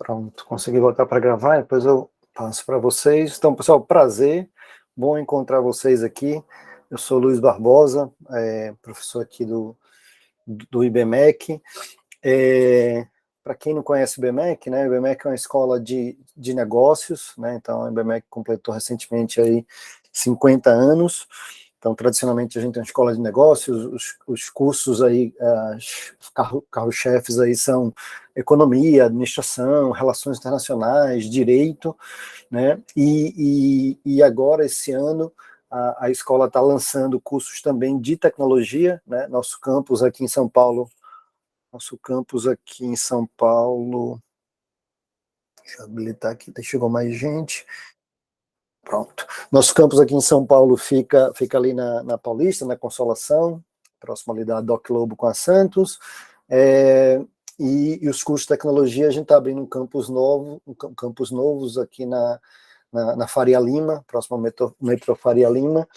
Pronto, consegui voltar para gravar, depois eu passo para vocês. Então, pessoal, prazer, bom encontrar vocês aqui. Eu sou Luiz Barbosa, professor aqui do IBMEC. Para quem não conhece o IBMEC, né, o IBMEC é uma escola de negócios, né, então o IBMEC completou recentemente aí 50 anos. Então, tradicionalmente, a gente tem uma escola de negócios, os cursos aí, os carro-chefes aí são economia, administração, relações internacionais, direito, né, e agora, esse ano, a escola está lançando cursos também de tecnologia, né, nosso campus aqui em São Paulo, deixa eu habilitar aqui, chegou mais gente. Pronto. Nosso campus aqui em São Paulo fica ali na Paulista, na Consolação, próximo ali da Doc Lobo com a Santos. E os cursos de tecnologia, a gente está abrindo campus novos aqui na Faria Lima, próximo ao metrô Faria Lima,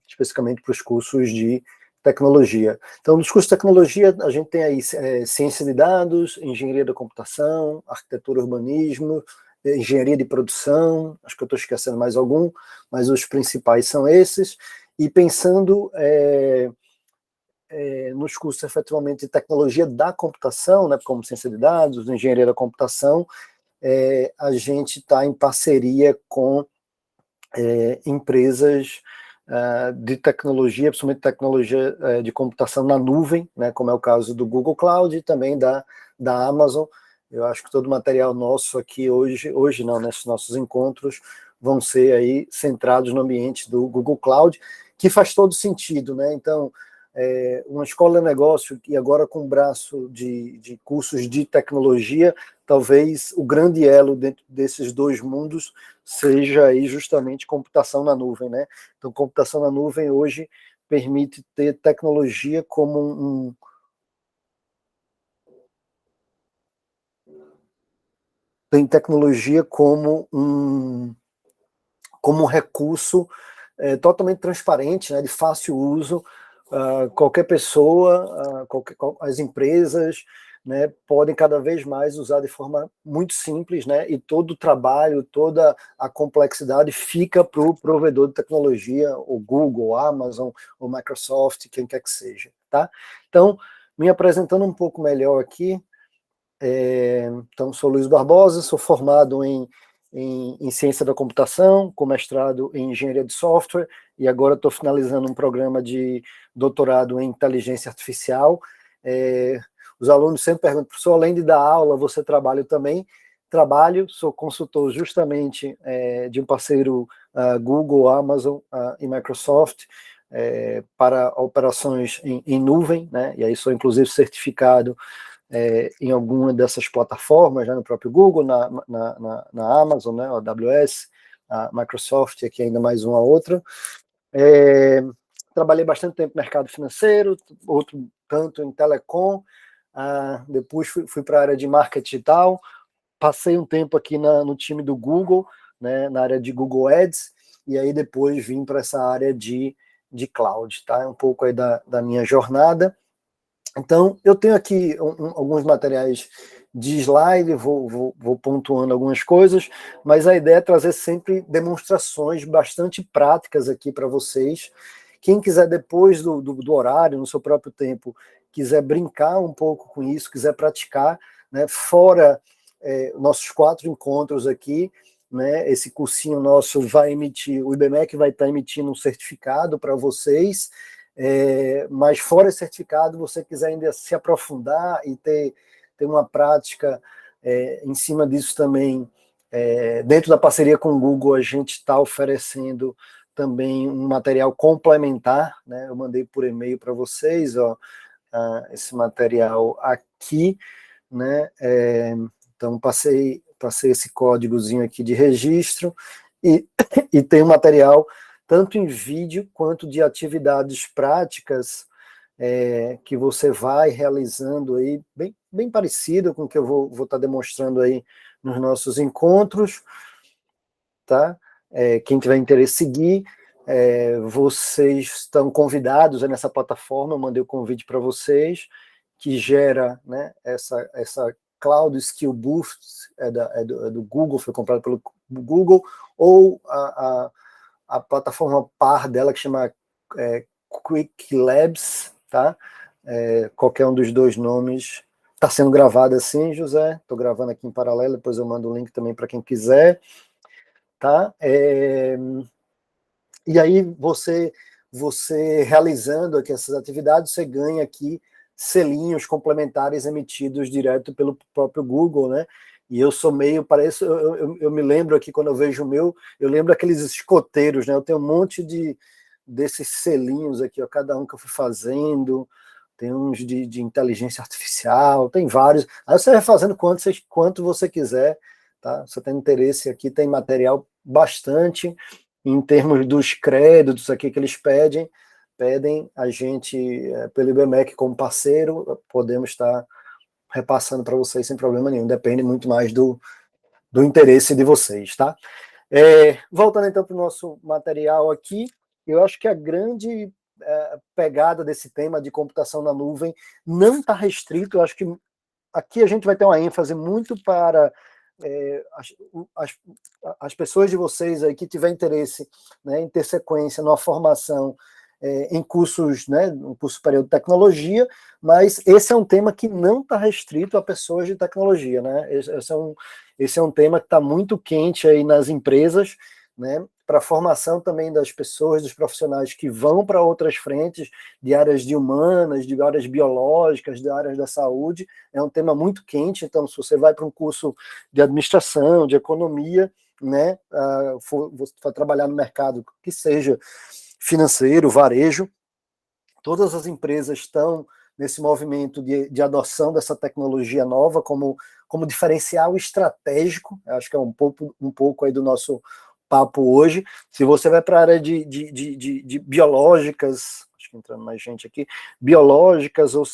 especificamente para os cursos de tecnologia. Então, nos cursos de tecnologia, a gente tem aí ciência de dados, engenharia da computação, arquitetura e urbanismo, engenharia de produção, acho que eu estou esquecendo mais algum, mas os principais são esses, e pensando nos cursos efetivamente de tecnologia da computação, né, como ciência de dados, engenharia da computação, a gente está em parceria com empresas de tecnologia, principalmente tecnologia de computação na nuvem, né, como é o caso do Google Cloud e também da Amazon. Eu acho que todo o material nosso aqui hoje não, nesses nossos encontros, vão ser aí centrados no ambiente do Google Cloud, que faz todo sentido, né? Então, uma escola de negócio e agora com um braço de cursos de tecnologia, talvez o grande elo dentro desses dois mundos seja aí justamente computação na nuvem, né? Então, computação na nuvem hoje permite ter tecnologia como tem tecnologia como um recurso totalmente transparente, né, de fácil uso. Qualquer pessoa, as empresas, né, podem cada vez mais usar de forma muito simples, né, e todo o trabalho, toda a complexidade fica para o provedor de tecnologia, o Google, a Amazon, o Microsoft, quem quer que seja, tá? Então, me apresentando um pouco melhor aqui, então, sou Luiz Barbosa, sou formado em ciência da computação, com mestrado em engenharia de software, e agora estou finalizando um programa de doutorado em inteligência artificial. Os alunos sempre perguntam, professor, além de dar aula, você trabalha também? Trabalho, sou consultor justamente de um parceiro Google, Amazon e Microsoft, para operações em nuvem, né? E aí sou inclusive certificado em alguma dessas plataformas, né, no próprio Google, na Amazon, né, a AWS, a Microsoft, aqui ainda mais uma outra. Trabalhei bastante tempo no mercado financeiro, outro tanto em telecom, depois fui para a área de marketing digital, passei um tempo aqui no time do Google, né, na área de Google Ads, e aí depois vim para essa área de cloud, tá? Um pouco aí da minha jornada. Então, eu tenho aqui alguns materiais de slide, vou pontuando algumas coisas, mas a ideia é trazer sempre demonstrações bastante práticas aqui para vocês. Quem quiser, depois do horário, no seu próprio tempo, quiser brincar um pouco com isso, quiser praticar, né, fora nossos 4 encontros aqui, né, esse cursinho nosso vai emitir, o IBMEC vai estar emitindo um certificado para vocês. Mas fora esse certificado, você quiser ainda se aprofundar e ter uma prática em cima disso também, dentro da parceria com o Google, a gente está oferecendo também um material complementar, né? Eu mandei por e-mail para vocês, ó, esse material aqui, né? Então passei esse códigozinho aqui de registro e tem um material tanto em vídeo quanto de atividades práticas que você vai realizando aí, bem parecido com o que eu vou estar demonstrando aí nos nossos encontros, tá? Quem tiver interesse em seguir, vocês estão convidados nessa plataforma, eu mandei o convite para vocês, que gera, né, essa Cloud Skill Boost, é do Google, foi comprado pelo Google, ou a plataforma par dela, que chama Quick Labs, tá? Qualquer um dos dois nomes está sendo gravado assim, José. Estou gravando aqui em paralelo, depois eu mando o link também para quem quiser, tá? E aí você realizando aqui essas atividades, você ganha aqui selinhos complementares emitidos direto pelo próprio Google, né? E eu sou meio, parece, eu me lembro aqui, quando eu vejo o meu, eu lembro aqueles escoteiros, né? Eu tenho um monte desses selinhos aqui, ó, cada um que eu fui fazendo, tem uns de inteligência artificial, tem vários. Aí você vai fazendo quanto você quiser, tá? Você tem interesse aqui, tem material bastante. Em termos dos créditos aqui que eles pedem a gente, pelo IBMEC como parceiro, podemos estar repassando para vocês sem problema nenhum, depende muito mais do interesse de vocês, tá? Voltando então para o nosso material aqui, eu acho que a grande pegada desse tema de computação na nuvem não está restrito, eu acho que aqui a gente vai ter uma ênfase muito para as pessoas de vocês aí que tiver interesse, né, em ter sequência numa formação em cursos, né, um curso superior de tecnologia, mas esse é um tema que não está restrito a pessoas de tecnologia, né? Esse é um tema que está muito quente aí nas empresas, né, para a formação também das pessoas, dos profissionais que vão para outras frentes, de áreas de humanas, de áreas biológicas, de áreas da saúde. É um tema muito quente, então se você vai para um curso de administração, de economia, né, você vai trabalhar no mercado que seja financeiro, varejo, todas as empresas estão nesse movimento de adoção dessa tecnologia nova como diferencial estratégico. Acho que é um pouco aí do nosso papo hoje. Se você vai para a área de biológicas, acho que entrando mais gente aqui, biológicas ou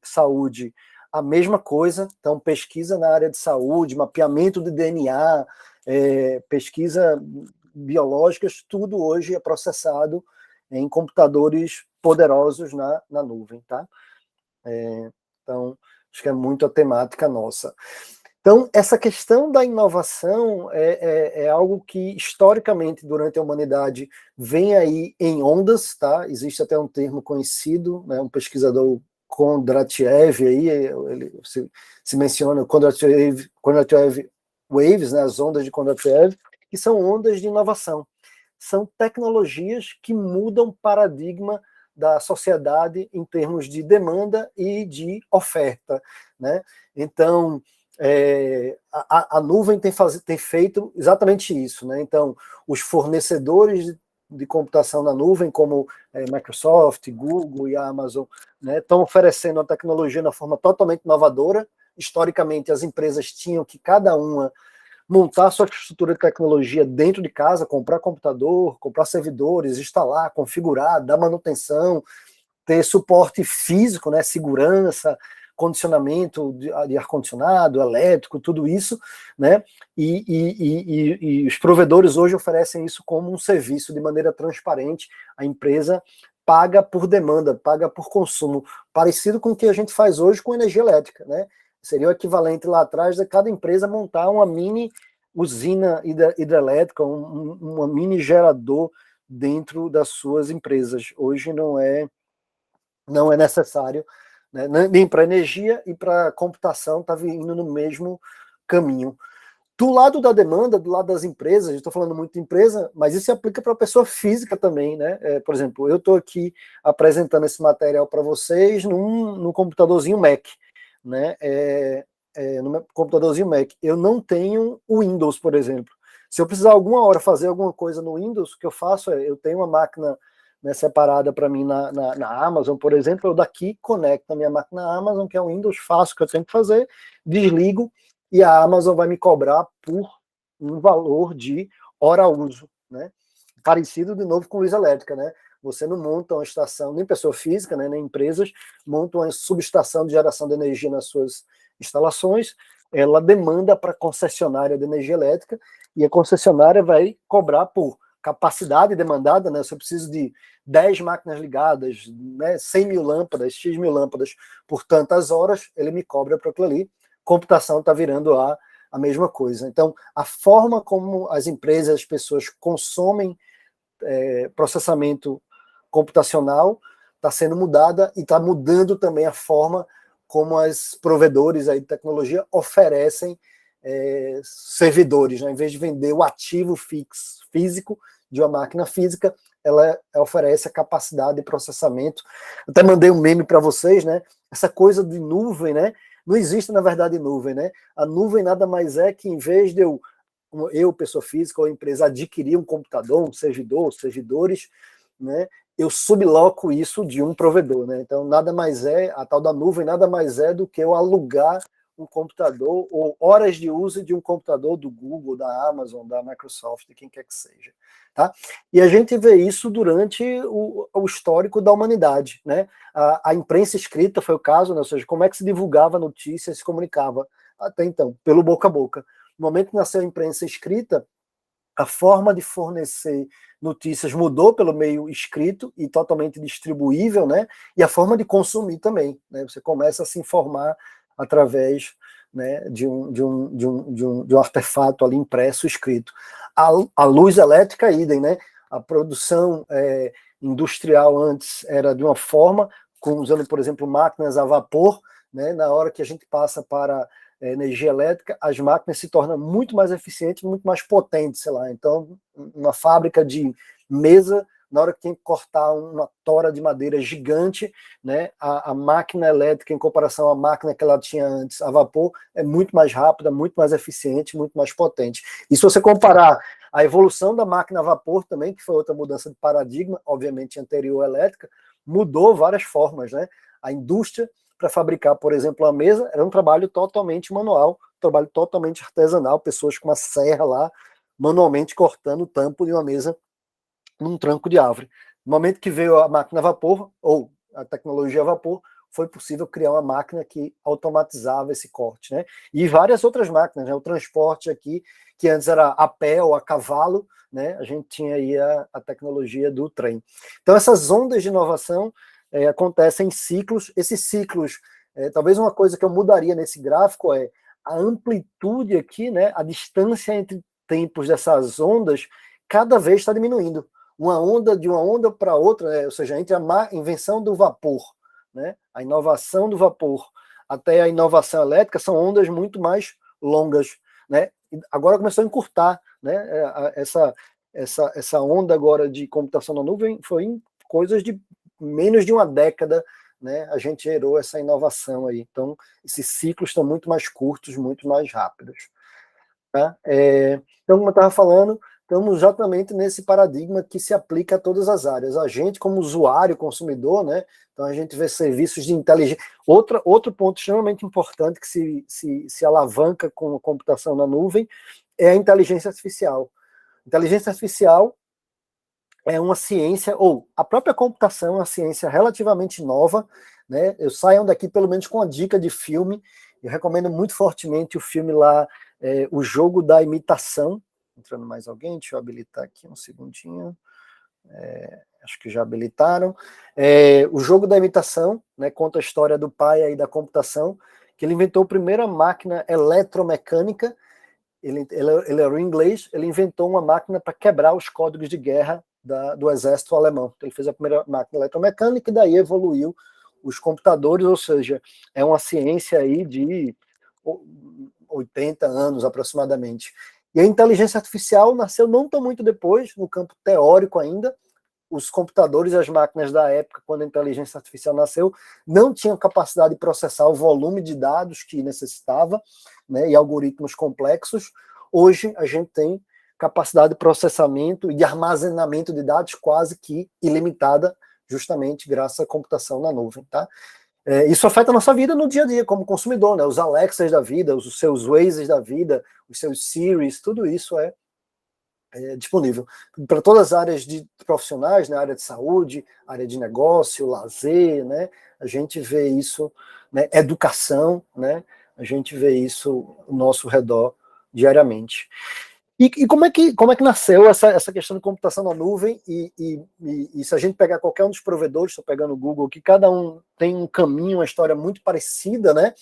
saúde, a mesma coisa. Então, pesquisa na área de saúde, mapeamento de DNA, pesquisa biológicas, tudo hoje é processado em computadores poderosos na nuvem, tá? Então, acho que é muito a temática nossa. Então, essa questão da inovação é algo que, historicamente, durante a humanidade, vem aí em ondas, tá? Existe até um termo conhecido, né? Um pesquisador, Kondratiev, aí, ele se menciona Kondratiev Waves, né? As ondas de Kondratiev, que são ondas de inovação. São tecnologias que mudam o paradigma da sociedade em termos de demanda e de oferta, né? Então, a nuvem tem feito exatamente isso, né? Então, os fornecedores de computação na nuvem, como Microsoft, Google e Amazon, né, estão oferecendo a tecnologia de uma forma totalmente inovadora. Historicamente, as empresas tinham que cada uma montar sua estrutura de tecnologia dentro de casa, comprar computador, comprar servidores, instalar, configurar, dar manutenção, ter suporte físico, né, segurança, condicionamento de ar-condicionado, elétrico, tudo isso, né? E os provedores hoje oferecem isso como um serviço de maneira transparente. A empresa paga por demanda, paga por consumo, parecido com o que a gente faz hoje com energia elétrica, né? Seria o equivalente lá atrás de cada empresa montar uma mini usina hidrelétrica, uma mini gerador dentro das suas empresas. Hoje não é necessário, né? Nem para energia e para computação está indo no mesmo caminho. Do lado da demanda, do lado das empresas, estou falando muito de empresa, mas isso se aplica para a pessoa física também, né? Por exemplo, eu estou aqui apresentando esse material para vocês num computadorzinho Mac, né? No meu computadorzinho Mac. Eu não tenho o Windows, por exemplo. Se eu precisar alguma hora fazer alguma coisa no Windows, o que eu faço eu tenho uma máquina, né, separada para mim na Amazon, por exemplo, eu daqui conecto a minha máquina na Amazon, que é o Windows, faço o que eu tenho que fazer, desligo, e a Amazon vai me cobrar por um valor de hora-uso, né? Parecido, de novo, com luz elétrica, né? Você não monta uma estação, nem pessoa física, né, nem empresas, montam uma subestação de geração de energia nas suas instalações, ela demanda para a concessionária de energia elétrica, e a concessionária vai cobrar por capacidade demandada, né? Se eu preciso de 10 máquinas ligadas, né, 100 mil lâmpadas, X mil lâmpadas por tantas horas, ele me cobra para aquilo ali. computação está virando a mesma coisa. Então, a forma como as empresas, as pessoas consomem processamento computacional está sendo mudada e está mudando também a forma como os provedores aí de tecnologia oferecem servidores, né? Em vez de vender o ativo físico de uma máquina física, ela oferece a capacidade de processamento. Até mandei um meme para vocês, né? Essa coisa de nuvem, né? Não existe, na verdade, nuvem, né? A nuvem nada mais é que, em vez de eu, pessoa física ou empresa, adquirir um computador, um servidor, servidores, né? Eu subloco isso de um provedor, né? Então, nada mais a tal da nuvem nada mais é do que eu alugar um computador ou horas de uso de um computador do Google, da Amazon, da Microsoft, de quem quer que seja. Tá? E a gente vê isso durante o histórico da humanidade. Né? A imprensa escrita foi o caso, né? Ou seja, como é que se divulgava notícias, se comunicava até então, pelo boca a boca. No momento que nasceu a imprensa escrita, a forma de fornecer notícias mudou pelo meio escrito e totalmente distribuível, né? E a forma de consumir também. Né? Você começa a se informar através, né, de um artefato ali impresso, escrito. A luz elétrica, idem, né? A produção industrial antes era de uma forma, usando, por exemplo, máquinas a vapor, né? Na hora que a gente passa para energia elétrica, as máquinas se tornam muito mais eficientes, muito mais potentes, sei lá. Então, uma fábrica de mesa, na hora que tem que cortar uma tora de madeira gigante, né, a máquina elétrica, em comparação à máquina que ela tinha antes, a vapor, é muito mais rápida, muito mais eficiente, muito mais potente. E se você comparar a evolução da máquina a vapor também, que foi outra mudança de paradigma, obviamente anterior à elétrica, mudou várias formas, né? A indústria, para fabricar, por exemplo, uma mesa, era um trabalho totalmente manual, um trabalho totalmente artesanal, pessoas com uma serra lá, manualmente cortando o tampo de uma mesa num tranco de árvore. No momento que veio a máquina a vapor, ou a tecnologia a vapor, foi possível criar uma máquina que automatizava esse corte, né? E várias outras máquinas, né? O transporte aqui, que antes era a pé ou a cavalo, né? A gente tinha aí a tecnologia do trem. Então, essas ondas de inovação acontecem em ciclos. Esses ciclos, talvez uma coisa que eu mudaria nesse gráfico é a amplitude aqui, né? A distância entre tempos dessas ondas cada vez está diminuindo. Uma onda de uma onda para outra, né? Ou seja, entre a invenção do vapor, né? A inovação do vapor até a inovação elétrica são ondas muito mais longas, né? Agora começou a encurtar, né? Essa onda agora de computação na nuvem foi em coisas de menos de uma década, né? A gente gerou essa inovação aí. Então, esses ciclos estão muito mais curtos, muito mais rápidos. Tá? Então, como eu estava falando, estamos exatamente nesse paradigma que se aplica a todas as áreas. A gente, como usuário, consumidor, né? Então a gente vê serviços de inteligência. Outro ponto extremamente importante que se alavanca com a computação na nuvem é a inteligência artificial. Inteligência artificial é uma ciência, ou a própria computação é uma ciência relativamente nova, né? Eu saio daqui pelo menos com uma dica de filme. Eu recomendo muito fortemente o filme lá, O Jogo da Imitação. Entrando mais alguém, deixa eu habilitar aqui um segundinho. Acho que já habilitaram. O Jogo da Imitação, né, conta a história do pai aí da computação, que ele inventou a primeira máquina eletromecânica. Ele era inglês, ele inventou uma máquina para quebrar os códigos de guerra do exército alemão. Então, ele fez a primeira máquina eletromecânica e daí evoluiu os computadores, ou seja, é uma ciência aí de 80 anos aproximadamente. E a inteligência artificial nasceu não tão muito depois, no campo teórico ainda. Os computadores e as máquinas da época, quando a inteligência artificial nasceu, não tinham capacidade de processar o volume de dados que necessitava, né, e algoritmos complexos. Hoje, a gente tem capacidade de processamento e de armazenamento de dados quase que ilimitada, justamente graças à computação na nuvem. Tá? Isso afeta a nossa vida no dia a dia, como consumidor, né? Os Alexas da vida, os seus Wazes da vida, os seus Siris, tudo isso é disponível para todas as áreas de profissionais, na área de saúde, área de negócio, lazer, né? A gente vê isso, né? Educação, né? A gente vê isso ao nosso redor diariamente. E como é que nasceu essa questão de computação na nuvem? E se a gente pegar qualquer um dos provedores, estou pegando o Google, que cada um tem um caminho, uma história muito parecida, né?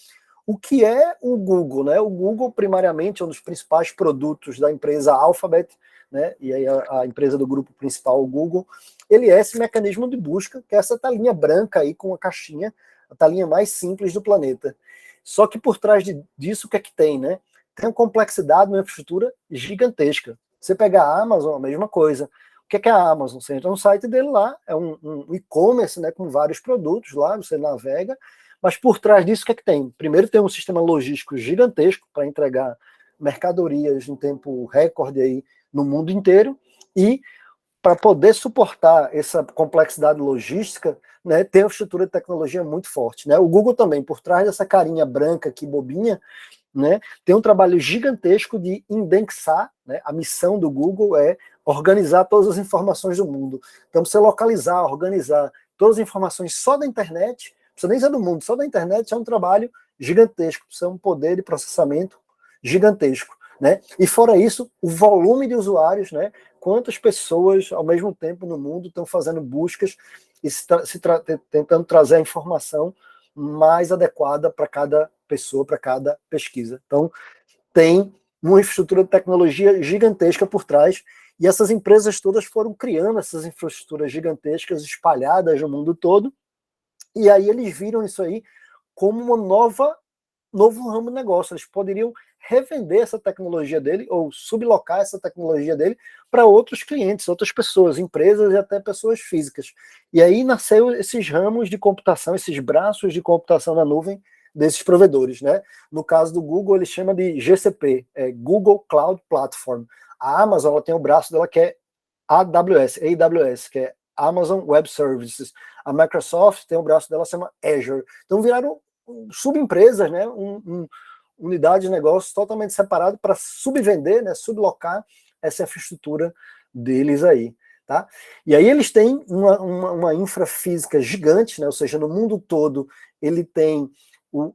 o que é o Google, né? O Google, primariamente, é um dos principais produtos da empresa Alphabet, né? E aí a empresa do grupo principal, o Google, ele é esse mecanismo de busca, que é essa telinha branca aí com a caixinha, a telinha mais simples do planeta. Só que por trás disso, o que é que tem, né? Tem uma complexidade, uma infraestrutura gigantesca. Você pega a Amazon, a mesma coisa. O que é a Amazon? Você entra no site dele lá, é um e-commerce, né, com vários produtos lá, você navega, mas por trás disso, o que é que tem? Primeiro tem um sistema logístico gigantesco para entregar mercadorias em tempo recorde aí no mundo inteiro, e para poder suportar essa complexidade logística, né, tem uma estrutura de tecnologia muito forte. Né? O Google também, por trás dessa carinha branca aqui, bobinha, né, tem um trabalho gigantesco de indexar, né, a missão do Google é organizar todas as informações do mundo. Então, você localizar, organizar todas as informações só da internet, não precisa nem ser do mundo, só da internet é um trabalho gigantesco, precisa um poder de processamento gigantesco. Né? E fora isso, o volume de usuários, né? Quantas pessoas ao mesmo tempo no mundo estão fazendo buscas e tentando trazer a informação mais adequada para cada pessoa, para cada pesquisa. Então, tem uma infraestrutura de tecnologia gigantesca por trás, e essas empresas todas foram criando essas infraestruturas gigantescas espalhadas no mundo todo, e aí eles viram isso aí como uma novo ramo de negócio. Eles poderiam revender essa tecnologia dele ou sublocar essa tecnologia dele para outros clientes, outras pessoas, empresas e até pessoas físicas. E aí nasceu esses ramos de computação, esses braços de computação na nuvem desses provedores, né? No caso do Google, ele chama de GCP, Google Cloud Platform. A Amazon, ela tem o braço dela que é AWS, que é Amazon Web Services. A Microsoft tem o braço dela que se chama Azure. Então viraram subempresas, né? Unidade de negócios totalmente separado para subvender, né? Sublocar essa infraestrutura deles aí. Tá? E aí eles têm uma infrafísica gigante, né? Ou seja, no mundo todo ele tem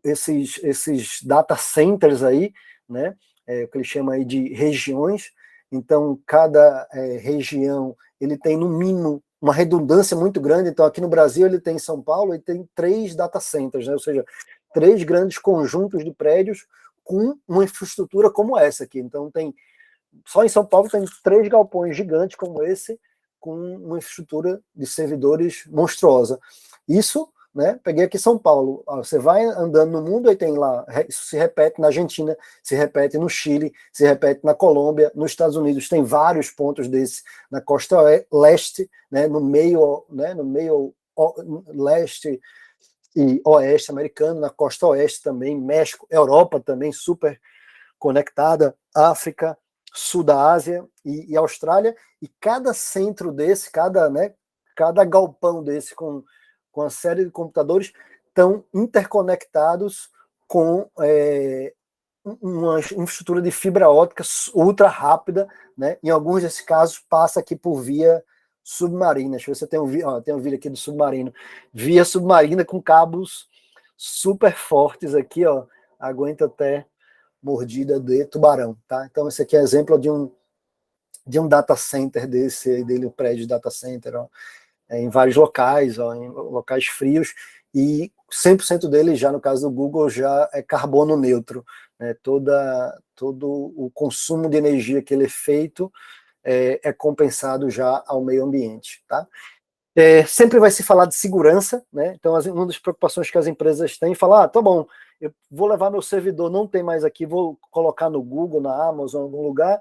esses data centers aí, né? O que ele chama aí de regiões. Então, cada região ele tem no mínimo uma redundância muito grande. Então, aqui no Brasil ele tem em São Paulo e tem 3 data centers, né? Ou seja, 3 grandes conjuntos de prédios com uma infraestrutura como essa aqui. Então, só em São Paulo tem 3 galpões gigantes como esse, com uma infraestrutura de servidores monstruosa. Isso, né? Peguei aqui São Paulo. Você vai andando no mundo, aí tem lá, isso se repete na Argentina, se repete no Chile, se repete na Colômbia, nos Estados Unidos tem vários pontos desses, na costa leste, né? No meio leste e oeste americano, na costa oeste também, México, Europa também super conectada, África, sul da Ásia e Austrália, e cada centro desse, cada galpão desse com a série de computadores estão interconectados com uma infraestrutura de fibra ótica ultra rápida, né? Em alguns desses casos passa aqui por via submarina. Deixa eu ver se eu tem um vídeo aqui do submarino. Via submarina com cabos super fortes aqui, ó, aguenta até mordida de tubarão, tá? Então esse aqui é exemplo de um data center um prédio de data center, ó, em vários locais, ó, em locais frios, e 100% dele já, no caso do Google, já é carbono neutro, né? Todo o consumo de energia que ele é feito é compensado já ao meio ambiente, tá? Sempre vai se falar de segurança, né? Então, uma das preocupações que as empresas têm é falar, tá bom, eu vou levar meu servidor, não tem mais aqui, vou colocar no Google, na Amazon, em algum lugar,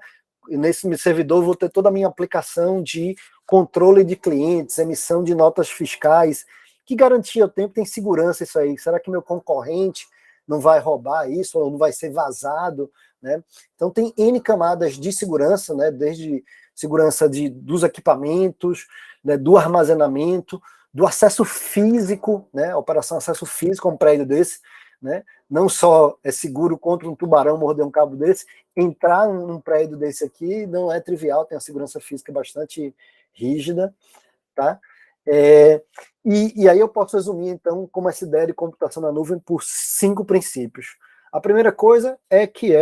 e nesse servidor vou ter toda a minha aplicação de controle de clientes, emissão de notas fiscais. Que garantia eu tenho que tem segurança isso aí? Será que meu concorrente não vai roubar isso, ou não vai ser vazado, né? Então, tem N camadas de segurança, né? Desde segurança dos equipamentos, né, do armazenamento, do acesso físico, né, operação acesso físico a um prédio desse, né, não só é seguro contra um tubarão morder um cabo desse, entrar num prédio desse aqui não é trivial, tem uma segurança física bastante rígida, tá? E aí eu posso resumir, então, como essa ideia de computação na nuvem por 5 princípios. A primeira coisa é que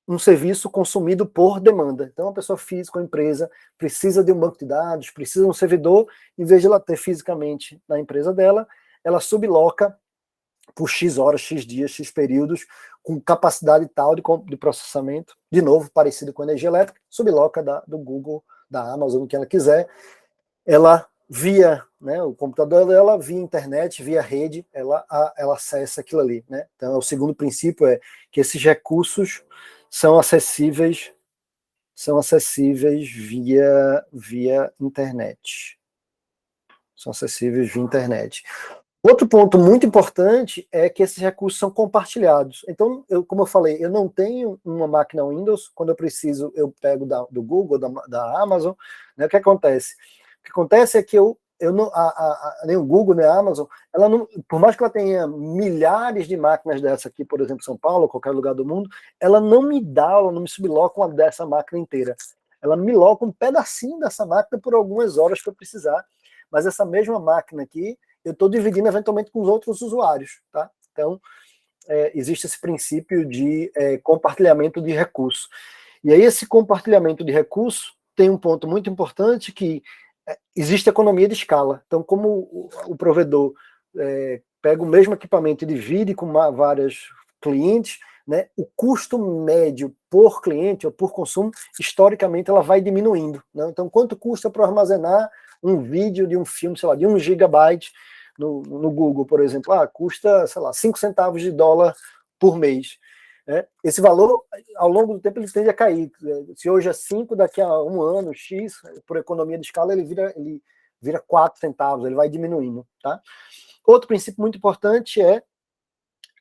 um serviço consumido por demanda. Então, a pessoa física, a empresa, precisa de um banco de dados, precisa de um servidor, em vez de ela ter fisicamente na empresa dela, ela subloca por X horas, X dias, X períodos, com capacidade tal de processamento, de novo, parecido com a energia elétrica, subloca do Google, da Amazon, o que ela quiser, ela via, né, o computador dela, via internet, via rede, ela acessa aquilo ali, né? Então, o segundo princípio é que esses recursos são acessíveis via internet. São acessíveis via internet. Outro ponto muito importante é que esses recursos são compartilhados. Então, como eu falei, eu não tenho uma máquina Windows, quando eu preciso, eu pego do Google, da Amazon, né? O que acontece? O que acontece é que eu não, nem o Google, nem a Amazon, ela não, por mais que ela tenha milhares de máquinas dessa aqui, por exemplo, São Paulo, qualquer lugar do mundo, ela não me subloca uma dessa máquina inteira. Ela me loca um pedacinho dessa máquina por algumas horas que eu precisar, mas essa mesma máquina aqui, eu estou dividindo eventualmente com os outros usuários, tá? Então, existe esse princípio de compartilhamento de recursos. E aí, esse compartilhamento de recursos tem um ponto muito importante que existe economia de escala. Então, como o provedor pega o mesmo equipamento e divide com vários clientes, né, o custo médio por cliente ou por consumo, historicamente, ela vai diminuindo. Né? Então, quanto custa para armazenar um vídeo de um filme, sei lá, de 1 gigabyte no Google, por exemplo? Custa, sei lá, 5 centavos de dólar por mês. Esse valor, ao longo do tempo, ele tende a cair. Se hoje é 5, daqui a um ano, X, por economia de escala, ele vira 4 centavos, ele vai diminuindo. Tá? Outro princípio muito importante é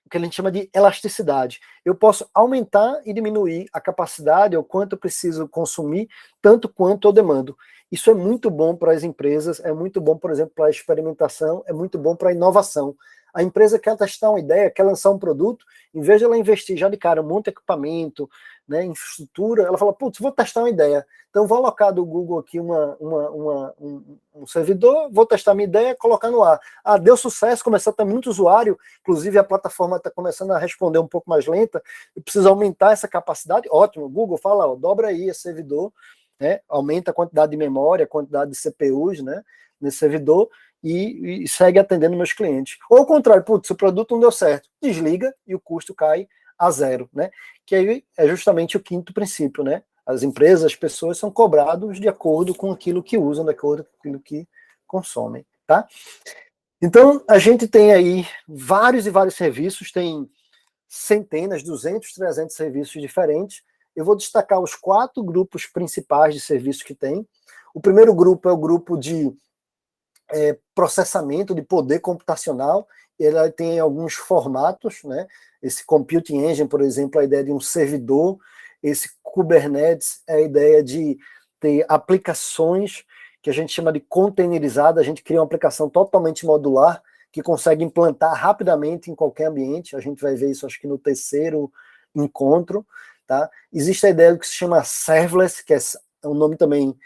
o que a gente chama de elasticidade. Eu posso aumentar e diminuir a capacidade, ou quanto eu preciso consumir, tanto quanto eu demando. Isso é muito bom para as empresas, é muito bom, por exemplo, para a experimentação, é muito bom para a inovação. A empresa quer testar uma ideia, quer lançar um produto, em vez de ela investir já de cara um monte de equipamento, né, infraestrutura, ela fala, putz, vou testar uma ideia. Então vou alocar do Google aqui um servidor, vou testar minha ideia, colocar no ar. Deu sucesso, começou a ter muito usuário, inclusive a plataforma está começando a responder um pouco mais lenta, eu preciso aumentar essa capacidade, ótimo, Google fala, dobra aí esse servidor, né, aumenta a quantidade de memória, a quantidade de CPUs, né, nesse servidor, e segue atendendo meus clientes. Ou ao contrário, putz, o produto não deu certo, desliga e o custo cai a zero, né? Que aí é justamente o quinto princípio, né? As empresas, as pessoas são cobrados de acordo com aquilo que usam, de acordo com aquilo que consomem, tá? Então, a gente tem aí vários e vários serviços, tem centenas, 200, 300 serviços diferentes. Eu vou destacar os 4 grupos principais de serviços que tem. O primeiro grupo é o grupo de processamento de poder computacional. Ele tem alguns formatos, né? Esse Computing Engine, por exemplo, a ideia de um servidor. Esse Kubernetes é a ideia de ter aplicações que a gente chama de containerizada. A gente cria uma aplicação totalmente modular que consegue implantar rapidamente em qualquer ambiente. A gente vai ver isso, acho que no terceiro encontro. Tá? Existe a ideia do que se chama serverless, que é um nome também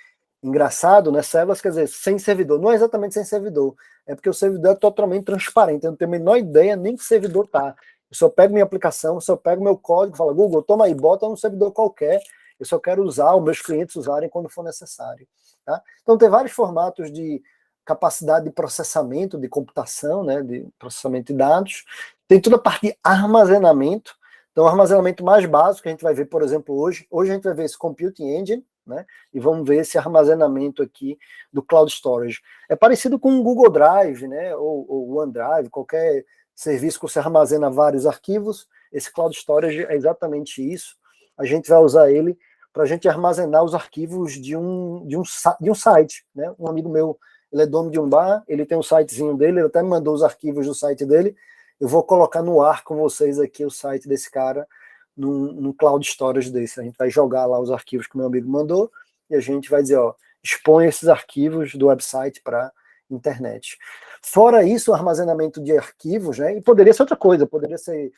engraçado, né? Serverless quer dizer sem servidor. Não é exatamente sem servidor, é porque o servidor é totalmente transparente. Eu não tenho a menor ideia nem que servidor tá. Eu só pego minha aplicação, só pego meu código, falo, Google, toma aí, bota num servidor qualquer. Eu só quero usar, os meus clientes usarem quando for necessário. Tá? Então tem vários formatos de capacidade de processamento, de computação, né? De processamento de dados. Tem toda a parte de armazenamento. Então, o armazenamento mais básico que a gente vai ver, por exemplo, hoje a gente vai ver esse Computing Engine, né? E vamos ver esse armazenamento aqui do Cloud Storage. É parecido com o Google Drive, né? Ou OneDrive, qualquer serviço que você armazena vários arquivos. Esse Cloud Storage é exatamente isso. A gente vai usar ele para a gente armazenar os arquivos de um site, né? Um amigo meu, ele é dono de um bar, ele tem um sitezinho dele, ele até me mandou os arquivos do site dele. Eu vou colocar no ar com vocês aqui o site desse cara, num cloud storage desse. A gente vai jogar lá os arquivos que o meu amigo mandou e a gente vai dizer, ó, expõe esses arquivos do website para internet. Fora isso, o armazenamento de arquivos, né, e poderia ser outra coisa, poderia ser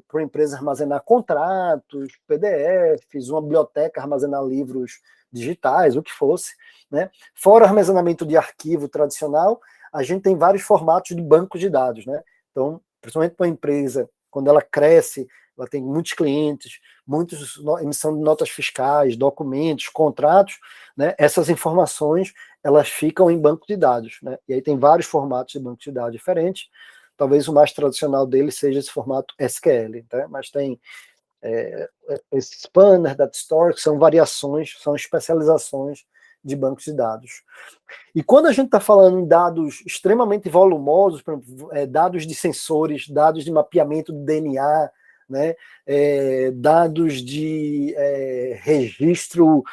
para a empresa armazenar contratos, PDFs, uma biblioteca armazenar livros digitais, o que fosse, né. Fora o armazenamento de arquivo tradicional, a gente tem vários formatos de bancos de dados, né. Então, principalmente para uma empresa, quando ela cresce, ela tem muitos clientes, emissão de notas fiscais, documentos, contratos, né? Essas informações, elas ficam em banco de dados, né? E aí tem vários formatos de banco de dados diferentes. talvez o mais tradicional dele seja esse formato SQL, tá? Mas tem esse Spanner, Data Store, que são variações, são especializações de bancos de dados. E quando a gente está falando em dados extremamente volumosos, por exemplo, dados de sensores, dados de mapeamento do DNA, né, dados de registro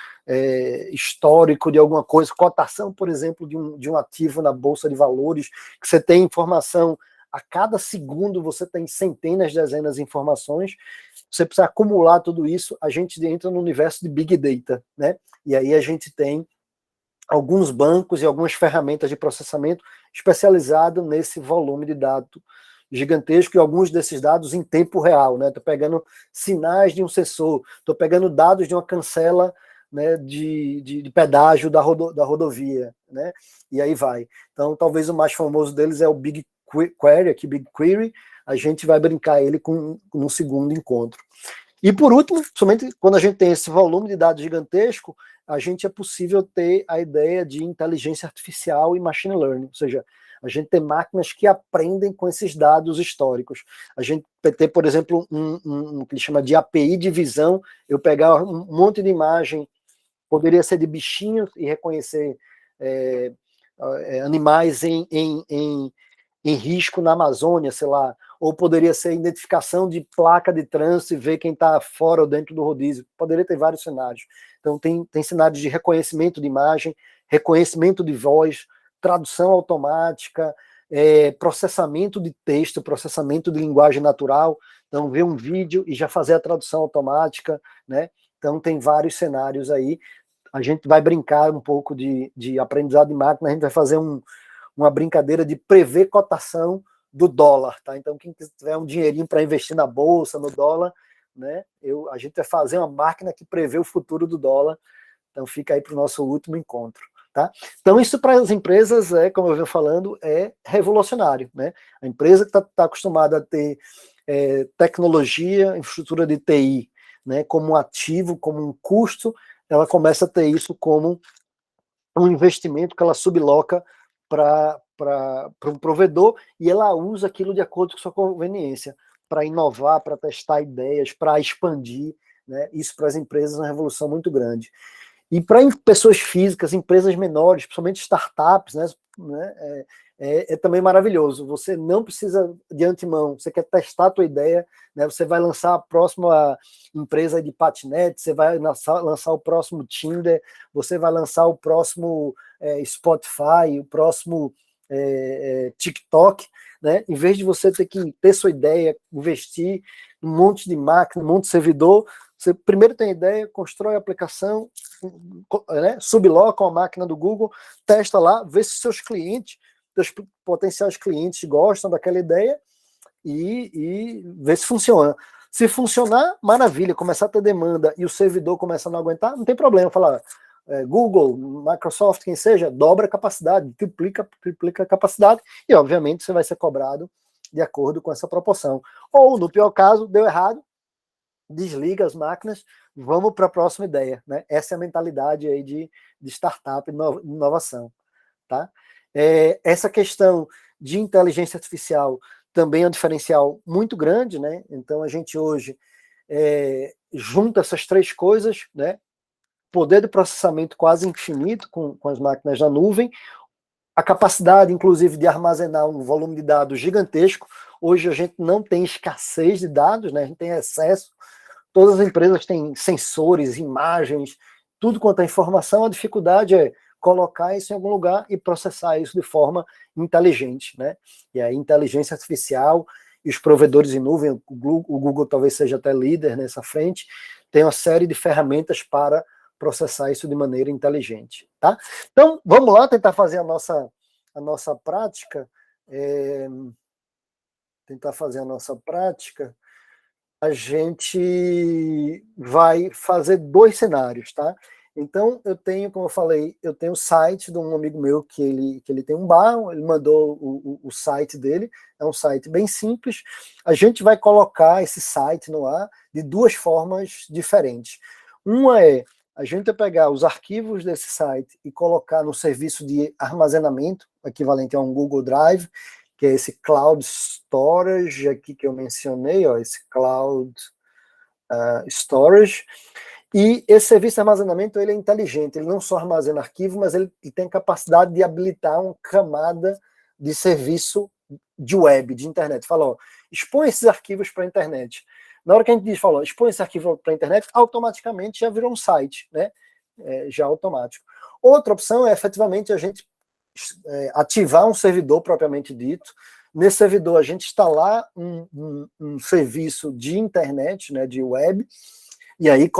histórico de alguma coisa, cotação, por exemplo, de um ativo na Bolsa de Valores, que você tem informação, a cada segundo você tem centenas, dezenas de informações, você precisa acumular tudo isso, a gente entra no universo de Big Data, né? E aí a gente tem alguns bancos e algumas ferramentas de processamento especializado nesse volume de dados gigantesco e alguns desses dados em tempo real, né? Estou pegando sinais de um sensor, estou pegando dados de uma cancela, né, de pedágio da rodovia, né? E aí vai. Então, talvez o mais famoso deles é o BigQuery, aqui BigQuery, a gente vai brincar ele no segundo encontro. E por último, somente quando a gente tem esse volume de dados gigantesco, a gente é possível ter a ideia de inteligência artificial e machine learning, ou seja, a gente tem máquinas que aprendem com esses dados históricos. A gente tem, por exemplo, um que chama de API de visão, eu pegar um monte de imagem, poderia ser de bichinhos e reconhecer animais em risco na Amazônia, sei lá, ou poderia ser identificação de placa de trânsito e ver quem está fora ou dentro do rodízio. Poderia ter vários cenários. Então, tem cenários de reconhecimento de imagem, reconhecimento de voz, tradução automática, processamento de texto, processamento de linguagem natural. Então, ver um vídeo e já fazer a tradução automática, né? Então, tem vários cenários aí. A gente vai brincar um pouco de aprendizado de máquina, a gente vai fazer uma brincadeira de prever cotação do dólar, tá? Então, quem tiver um dinheirinho para investir na bolsa, no dólar, né? A gente vai fazer uma máquina que prevê o futuro do dólar. Então, fica aí para o nosso último encontro, tá? Então, isso para as empresas, como eu venho falando, é revolucionário, né? A empresa que está acostumada a ter tecnologia, infraestrutura de TI, né, como um ativo, como um custo, ela começa a ter isso como um investimento que ela subloca para um provedor e ela usa aquilo de acordo com sua conveniência, para inovar, para testar ideias, para expandir, né? Isso para as empresas é uma revolução muito grande. E para pessoas físicas, empresas menores, principalmente startups, né, é também maravilhoso. Você não precisa de antemão, você quer testar a tua ideia, né, você vai lançar a próxima empresa de patinete, você vai lançar o próximo Tinder, você vai lançar o próximo Spotify, o próximo TikTok, né? Em vez de você ter que ter sua ideia, investir um monte de máquina, um monte de servidor, você primeiro tem a ideia, constrói a aplicação, né, subloca uma máquina do Google, testa lá, vê se seus clientes, seus potenciais clientes gostam daquela ideia e vê se funciona. Se funcionar, maravilha, começar a ter demanda e o servidor começa a não aguentar, não tem problema, falar Google, Microsoft, quem seja, dobra a capacidade, triplica a capacidade e obviamente você vai ser cobrado de acordo com essa proporção. Ou, no pior caso, deu errado, desliga as máquinas, vamos para a próxima ideia, né? Essa é a mentalidade aí de startup e inovação, tá? Essa questão de inteligência artificial também é um diferencial muito grande, né? Então a gente hoje junta essas três coisas, né? Poder de processamento quase infinito com as máquinas na nuvem, a capacidade, inclusive, de armazenar um volume de dados gigantesco. Hoje a gente não tem escassez de dados, né? A gente tem excesso. Todas as empresas têm sensores, imagens, tudo quanto é informação. A dificuldade é colocar isso em algum lugar e processar isso de forma inteligente, né? E a inteligência artificial e os provedores em nuvem, o Google talvez seja até líder nessa frente, tem uma série de ferramentas para processar isso de maneira inteligente, tá? Então, vamos lá tentar fazer a nossa prática. Tentar fazer a nossa prática. A gente vai fazer 2 cenários, tá? Então, eu tenho, como eu falei, eu tenho o site de um amigo meu que ele tem um bar, ele mandou o site dele, é um site bem simples. A gente vai colocar esse site no ar de 2 formas diferentes. Uma é a gente vai pegar os arquivos desse site e colocar no serviço de armazenamento, equivalente a um Google Drive, que é esse Cloud Storage aqui que eu mencionei, ó, esse Cloud Storage. E esse serviço de armazenamento ele é inteligente, ele não só armazena arquivo, mas ele tem capacidade de habilitar uma camada de serviço de web, de internet. Fala, ó, expõe esses arquivos para a internet. Na hora que a gente diz, fala, ó, expõe esse arquivo para a internet, automaticamente já virou um site, né? Já automático. Outra opção é efetivamente a gente ativar um servidor propriamente dito. Nesse servidor a gente instalar um serviço de internet, né, de web, e aí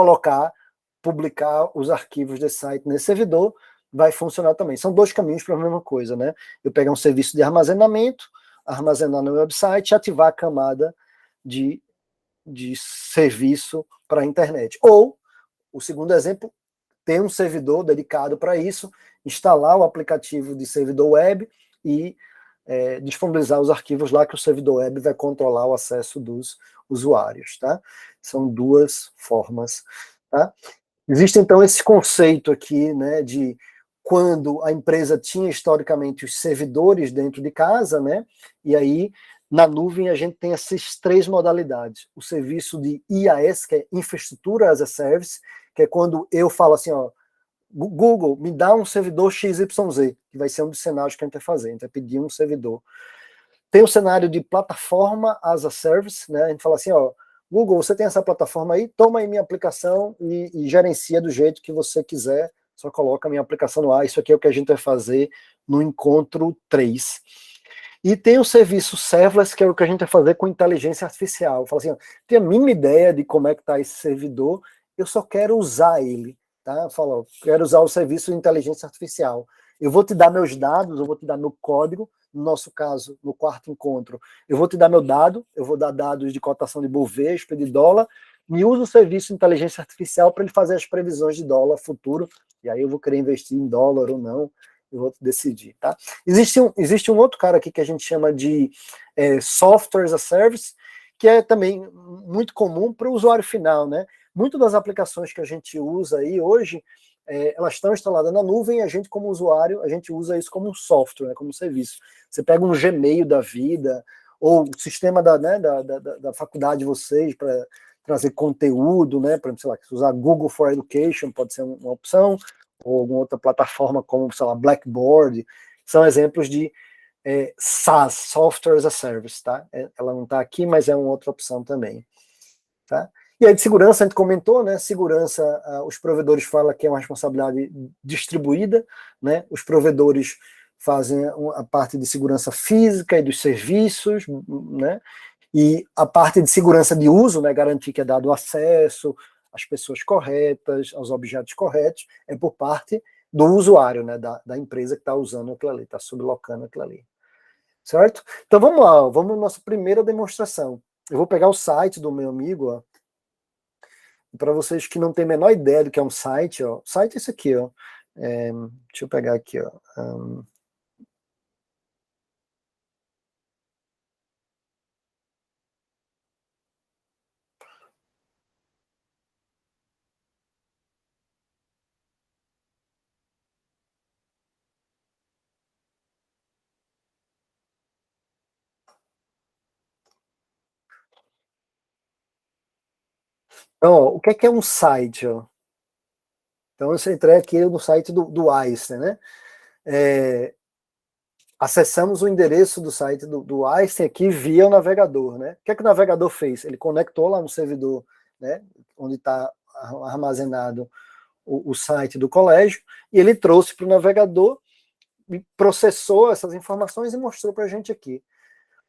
publicar os arquivos desse site nesse servidor, vai funcionar também. São dois caminhos para a mesma coisa, né? Eu pegar um serviço de armazenamento, armazenar no website e ativar a camada de serviço para a internet. Ou, o segundo exemplo, ter um servidor dedicado para isso, instalar o aplicativo de servidor web e disponibilizar os arquivos lá que o servidor web vai controlar o acesso dos usuários, tá? São duas formas, tá? Existe então esse conceito aqui, né, de quando a empresa tinha historicamente os servidores dentro de casa, né, e aí na nuvem a gente tem essas três modalidades. O serviço de IaaS, que é Infrastructure as a Service, que é quando eu falo assim, ó, Google, me dá um servidor XYZ, que vai ser um dos cenários que a gente vai fazer, a gente vai pedir um servidor. Tem o cenário de plataforma as a service, né? A gente fala assim, ó, Google, você tem essa plataforma aí, toma aí minha aplicação e gerencia do jeito que você quiser, só coloca a minha aplicação no ar, isso aqui é o que a gente vai fazer no encontro 3. E tem o serviço serverless, que é o que a gente vai fazer com inteligência artificial. Fala assim, ó, tem a mínima ideia de como é que está esse servidor, eu só quero usar ele. Tá? Fala, quero usar o serviço de inteligência artificial. Eu vou te dar meus dados, eu vou te dar meu código, no nosso caso, no quarto encontro, eu vou te dar meu dado, eu vou dar dados de cotação de Bovespa, de dólar, me usa o serviço de inteligência artificial para ele fazer as previsões de dólar futuro, e aí eu vou querer investir em dólar ou não, eu vou decidir, tá? Existe um outro cara aqui que a gente chama de software as a service, que é também muito comum para o usuário final, né? Muitas das aplicações que a gente usa aí hoje, elas estão instaladas na nuvem e a gente, como usuário, a gente usa isso como um software, né, como um serviço. Você pega um Gmail da vida, ou o sistema da faculdade de vocês para trazer conteúdo, né, para, sei lá, usar Google for Education pode ser uma opção, ou alguma outra plataforma como, sei lá, Blackboard, são exemplos de SaaS, Software as a Service, tá? Ela não está aqui, mas é uma outra opção também, tá? E aí de segurança, a gente comentou, né? Segurança, os provedores falam que é uma responsabilidade distribuída, né? Os provedores fazem a parte de segurança física e dos serviços, né? E a parte de segurança de uso, né? Garantir que é dado acesso às pessoas corretas, aos objetos corretos, é por parte do usuário, né? Da empresa que está usando aquilo ali, está sublocando aquilo ali. Certo? Então vamos lá, ó, vamos à nossa primeira demonstração. Eu vou pegar o site do meu amigo, ó. Para vocês que não têm a menor ideia do que é um site, ó, site é isso aqui, ó. Deixa eu pegar aqui, ó. Então, ó, o que é um site? Ó? Então, eu entrei aqui no site do Einstein, né? Acessamos o endereço do site do Einstein aqui via o navegador, né? O que o navegador fez? Ele conectou lá no servidor, né? Onde está armazenado o site do colégio, e ele trouxe para o navegador, processou essas informações e mostrou para a gente aqui.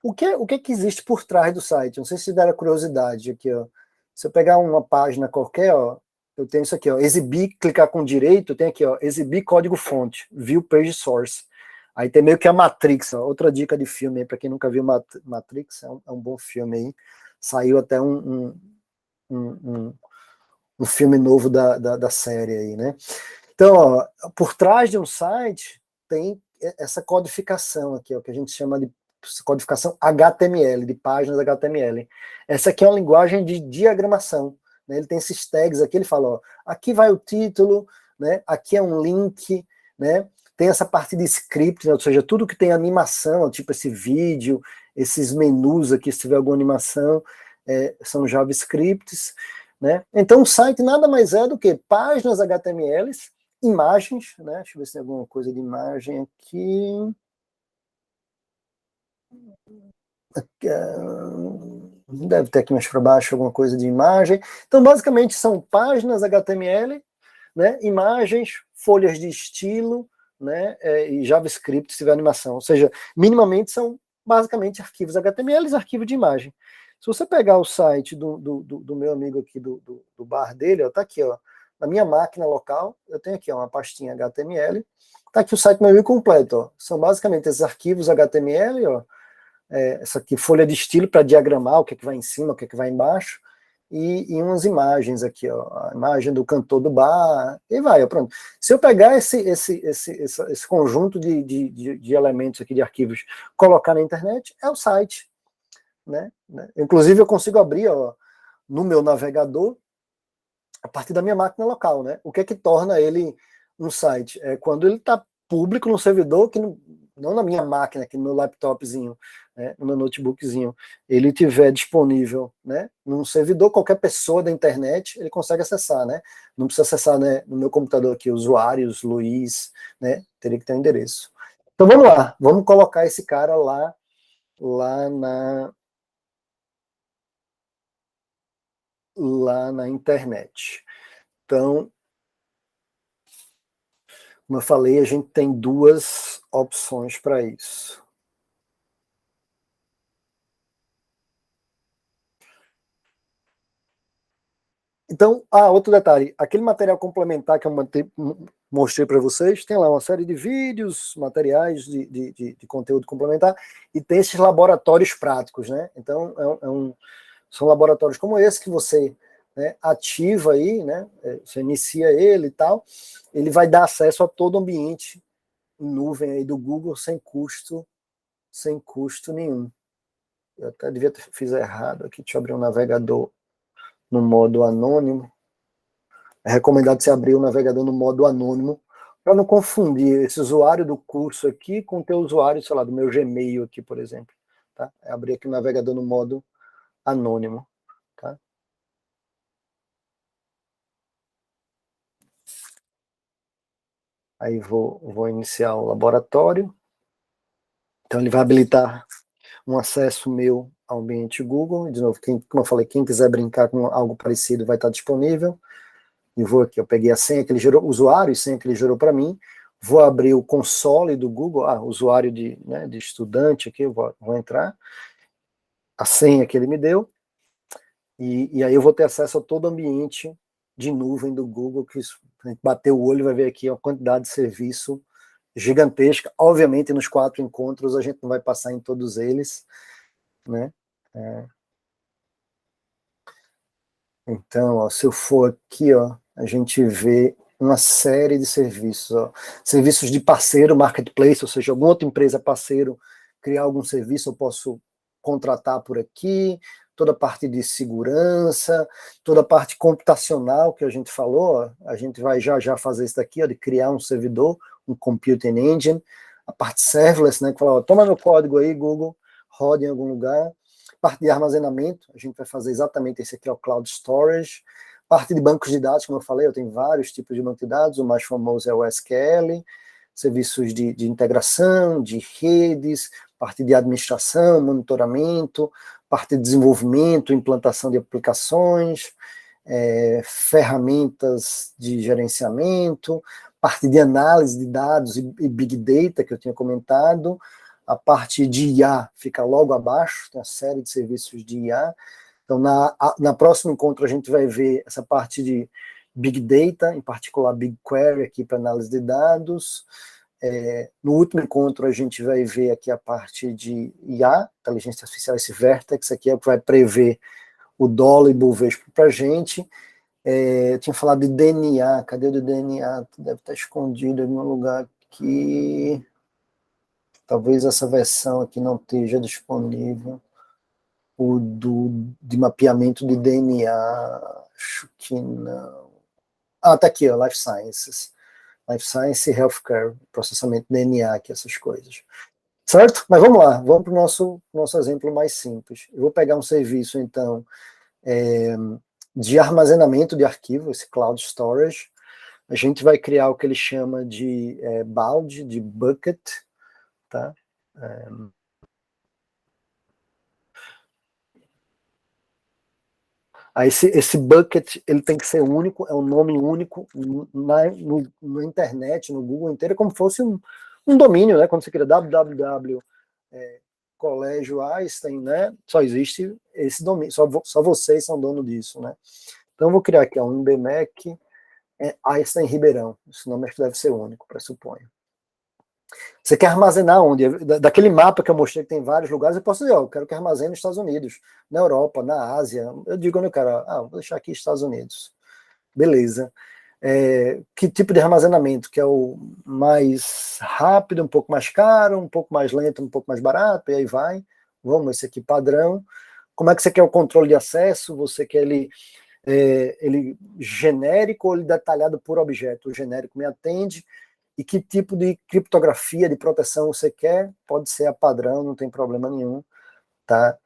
O que existe por trás do site? Não sei se deram curiosidade aqui, ó. Se eu pegar uma página qualquer, ó, eu tenho isso aqui, ó, exibir, clicar com direito, tem aqui, ó, exibir código-fonte, view page source. Aí tem meio que a Matrix, ó, outra dica de filme aí, para quem nunca viu Matrix, é um bom filme aí. Saiu até um filme novo da série aí, né? Então, ó, por trás de um site tem essa codificação aqui, ó, que a gente chama de codificação HTML, de páginas HTML. Essa aqui é uma linguagem de diagramação, né? Ele tem esses tags aqui, ele fala, ó, aqui vai o título, né? Aqui é um link, né? tem essa parte de script, né? Ou seja, tudo que tem animação, tipo esse vídeo, esses menus aqui, se tiver alguma animação, são JavaScripts, né? Então o site nada mais é do que páginas HTMLs, imagens, né? Deixa eu ver se tem alguma coisa de imagem aqui. Deve ter aqui mais para baixo alguma coisa de imagem. Então, basicamente, são páginas HTML, né, imagens, folhas de estilo, né, e JavaScript, se tiver animação. Ou seja, minimamente são basicamente arquivos HTML e arquivos de imagem. Se você pegar o site do meu amigo aqui, do bar dele, ó, tá aqui, ó, na minha máquina local, eu tenho aqui ó, uma pastinha HTML, tá aqui o site meu completo, ó. São basicamente esses arquivos HTML, ó, essa aqui, folha de estilo para diagramar o que vai em cima, o que vai embaixo, e umas imagens aqui, ó, a imagem do cantor do bar, e vai, ó, pronto. Se eu pegar esse conjunto de elementos aqui, de arquivos, colocar na internet, é o site, né? Inclusive eu consigo abrir, ó, no meu navegador, a partir da minha máquina local, né? O que é que torna ele um site? É quando ele está público no servidor, que não na minha máquina, aqui no meu laptopzinho, né, no meu notebookzinho, ele tiver disponível, né, num servidor, qualquer pessoa da internet, ele consegue acessar, né? Não precisa acessar, né, no meu computador aqui, usuários, Luiz, né? Teria que ter um endereço. Então vamos lá, vamos colocar esse cara lá na internet. Então, como eu falei, a gente tem duas opções para isso. Então, outro detalhe, aquele material complementar que eu mostrei para vocês, tem lá uma série de vídeos, materiais de conteúdo complementar, e tem esses laboratórios práticos, né? Então, são laboratórios como esse que você, né, ativa aí, né? Você inicia ele e tal, ele vai dar acesso a todo o ambiente em nuvem aí do Google sem custo nenhum. Eu até devia ter fiz errado aqui, deixa eu abrir um navegador no modo anônimo. É recomendado você abrir o navegador no modo anônimo, para não confundir esse usuário do curso aqui com o teu usuário, sei lá, do meu Gmail aqui, por exemplo. Tá? É abrir aqui o navegador no modo anônimo. Tá? Aí vou iniciar o laboratório. Então ele vai habilitar um acesso meu ao ambiente Google. De novo, como eu falei, quem quiser brincar com algo parecido vai estar disponível. E vou aqui, eu peguei a senha que ele gerou, usuário e senha que ele gerou para mim, vou abrir o console do Google, usuário de estudante aqui, eu vou entrar, a senha que ele me deu, e aí eu vou ter acesso a todo o ambiente de nuvem do Google, que a gente bater o olho vai ver aqui a quantidade de serviço gigantesca. Obviamente, nos 4 encontros, a gente não vai passar em todos eles, né? Então, ó, se eu for aqui, ó, a gente vê uma série de serviços, ó. Serviços de parceiro, marketplace, ou seja, alguma outra empresa parceiro criar algum serviço, eu posso contratar por aqui, toda a parte de segurança, toda a parte computacional que a gente falou, ó, a gente vai já fazer isso daqui, ó, de criar um servidor, um computing engine, a parte serverless, né, que fala, ó, toma meu código aí, Google, roda em algum lugar, parte de armazenamento, a gente vai fazer exatamente esse aqui, é o Cloud Storage. Parte de bancos de dados, como eu falei, eu tenho vários tipos de banco de dados, o mais famoso é o SQL, serviços de integração, de redes, parte de administração, monitoramento, parte de desenvolvimento, implantação de aplicações, ferramentas de gerenciamento, parte de análise de dados e Big Data, que eu tinha comentado, a parte de IA fica logo abaixo, tem uma série de serviços de IA. Então, na próximo encontro, a gente vai ver essa parte de Big Data, em particular BigQuery, aqui para análise de dados. No último encontro, a gente vai ver aqui a parte de IA, inteligência artificial, esse Vertex aqui é o que vai prever o dólar e Bovespa para a gente. Eu tinha falado de DNA, cadê o de DNA? Deve estar escondido em algum lugar aqui. Talvez essa versão aqui não esteja disponível. O de mapeamento de DNA, acho que não. Tá aqui, ó, Life Sciences. Life Science e Healthcare, processamento de DNA, aqui, essas coisas. Certo? Mas vamos lá, vamos para o nosso exemplo mais simples. Eu vou pegar um serviço, então, de armazenamento de arquivo, esse Cloud Storage. A gente vai criar o que ele chama de balde, de bucket, tá? Aí esse bucket ele tem que ser único, é um nome único na internet, no Google inteiro, como se fosse um domínio, né? Quando você cria www Colégio Einstein, né? Só existe esse domínio, só vocês são dono disso, né? Então eu vou criar aqui um IBMEC Einstein Ribeirão. Esse nome acho que deve ser único, pressuponho. Você quer armazenar onde? Daquele mapa que eu mostrei que tem vários lugares, eu posso dizer, eu quero que armazene nos Estados Unidos, na Europa, na Ásia. Eu digo onde eu quero, vou deixar aqui Estados Unidos. Beleza. Que tipo de armazenamento? Que é o mais rápido, um pouco mais caro, um pouco mais lento, um pouco mais barato, e aí vai. Vamos, esse aqui padrão. Como é que você quer o controle de acesso? Você quer ele genérico ou ele detalhado por objeto? O genérico me atende. E que tipo de criptografia, de proteção você quer? Pode ser a padrão, não tem problema nenhum. Tá